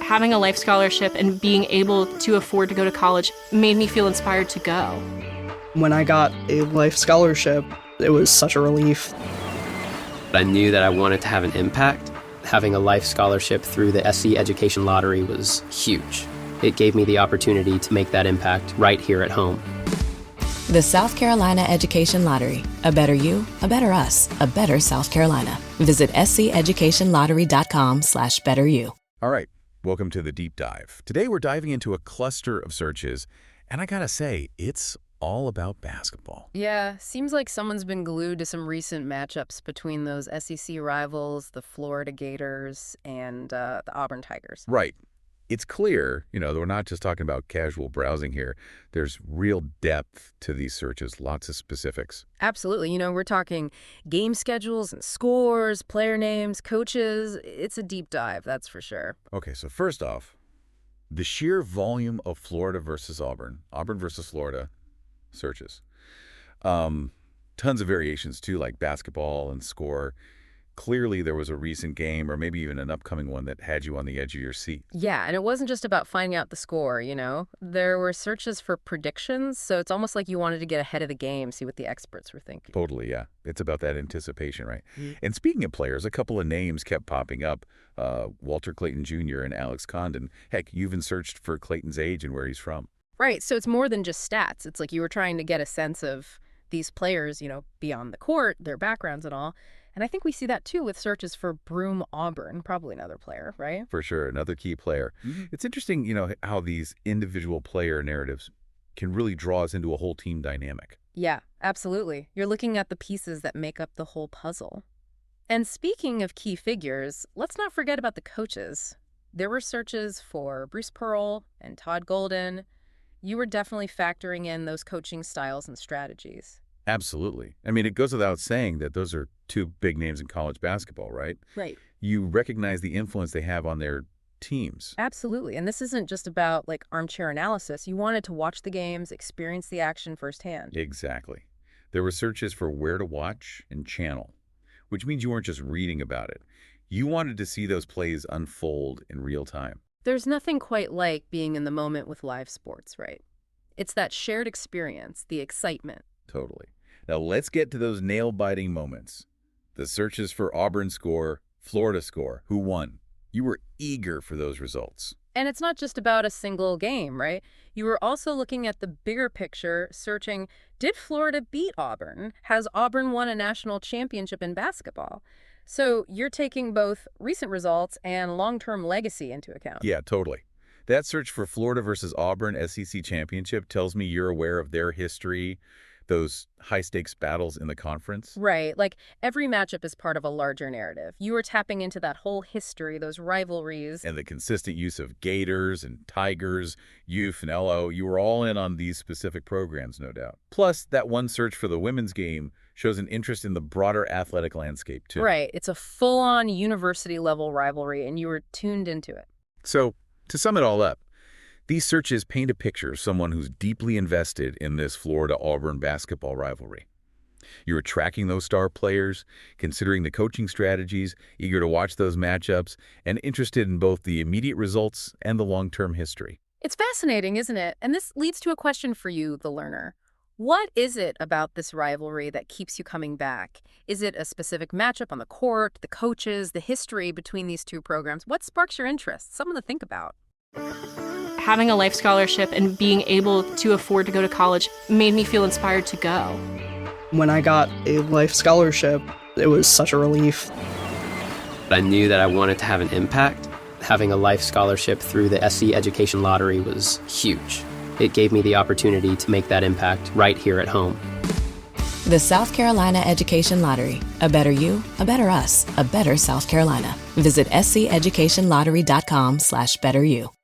Having a life scholarship and being able to afford to go to college made me feel inspired to go. When I got a life scholarship, it was such a relief. I knew that I wanted to have an impact. Having a life scholarship through the SC Education Lottery was huge. It gave me the opportunity to make that impact right here at home. The South Carolina Education Lottery. A better you, a better us, a better South Carolina. Visit sceducationlottery.com/betteryou. All right, welcome to the Deep Dive. Today we're diving into a cluster of searches, and I gotta say, it's all about basketball. Yeah, seems like someone's been glued to some recent matchups between those SEC rivals, the Florida Gators, and the Auburn Tigers. Right. It's clear, that we're not just talking about casual browsing here. There's real depth to these searches, lots of specifics. Absolutely. We're talking game schedules and scores, player names, coaches. It's a deep dive, that's for sure. Okay, so first off, the sheer volume of Florida versus Auburn versus Florida searches. Tons of variations too, like basketball and score. Clearly there was a recent game or maybe even an upcoming one that had you on the edge of your seat. Yeah, and it wasn't just about finding out the score, There were searches for predictions, so it's almost like you wanted to get ahead of the game, see what the experts were thinking. Totally, yeah. It's about that anticipation, right? And speaking of players, a couple of names kept popping up. Walter Clayton Jr. and Alex Condon. Heck, you even searched for Clayton's age and where he's from. Right, so it's more than just stats. It's like you were trying to get a sense of these players, beyond the court, their backgrounds and all. And I think we see that, too, with searches for Broome Auburn, probably another player, right? For sure, another key player. It's interesting, how these individual player narratives can really draw us into a whole team dynamic. Yeah, absolutely. You're looking at the pieces that make up the whole puzzle. And speaking of key figures, let's not forget about the coaches. There were searches for Bruce Pearl and Todd Golden. You were definitely factoring in those coaching styles and strategies. Absolutely. I mean, it goes without saying that those are two big names in college basketball, right? Right. You recognize the influence they have on their teams. Absolutely. And this isn't just about, armchair analysis. You wanted to watch the games, experience the action firsthand. Exactly. There were searches for where to watch and channel, which means you weren't just reading about it. You wanted to see those plays unfold in real time. There's nothing quite like being in the moment with live sports, right? It's that shared experience, the excitement. Totally. Now let's get to those nail-biting moments. The searches for Auburn score, Florida score, who won. You were eager for those results. And it's not just about a single game, right? You were also looking at the bigger picture, searching, did Florida beat Auburn? Has Auburn won a national championship in basketball? So you're taking both recent results and long-term legacy into account. Yeah, totally. That search for Florida versus Auburn SEC championship tells me you're aware of their history, those high-stakes battles in the conference. Right. Every matchup is part of a larger narrative. You were tapping into that whole history, those rivalries. And the consistent use of Gators and Tigers, Youth and LO. You were all in on these specific programs, no doubt. Plus, that one search for the women's game shows an interest in the broader athletic landscape, too. Right. It's a full-on university-level rivalry, and you were tuned into it. So, to sum it all up, these searches paint a picture of someone who's deeply invested in this Florida-Auburn basketball rivalry. You're tracking those star players, considering the coaching strategies, eager to watch those matchups, and interested in both the immediate results and the long-term history. It's fascinating, isn't it? And this leads to a question for you, the learner. What is it about this rivalry that keeps you coming back? Is it a specific matchup on the court, the coaches, the history between these two programs? What sparks your interest? Something to think about. Having a life scholarship and being able to afford to go to college made me feel inspired to go. When I got a life scholarship, it was such a relief. I knew that I wanted to have an impact. Having a life scholarship through the SC Education Lottery was huge. It gave me the opportunity to make that impact right here at home. The South Carolina Education Lottery. A better you, a better us, a better South Carolina. Visit sceducationlottery.com/betteryou.